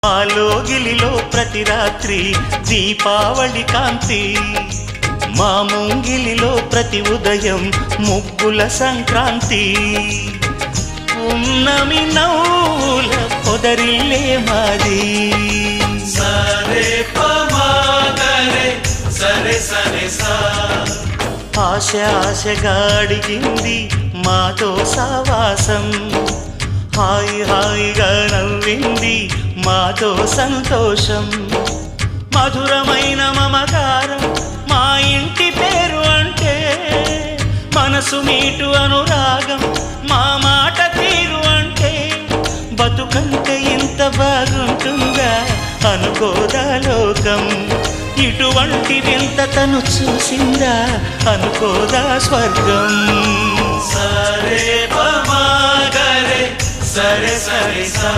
మాలోగిలిలో ప్రతి రాత్రి దీపావళి కాంతి, మా ముంగిలిలో ప్రతి ఉదయం ముగ్గుల సంక్రాంతి. ఉన్నమి నవ్వుల పొదరిల్లే మాది. సరే పమాగరే సరే సరే సా. ఆశ ఆశగా అడిగింది మాతో సావాసం, హాయి హాయిగా నవ్వింది మాతో సంతోషం. మధురమైన మమకారం మా ఇంటి పేరు అంటే, మనసు మీటు అనురాగం మా మాట తీరు అంటే, బతుకంటే ఇంత బాగుంటుందా అనుకోదా లోకం. ఇటువంటి వింత తను చూసిందా అనుకోదా స్వర్గం. సరే పమాగరే సరే సరే సా.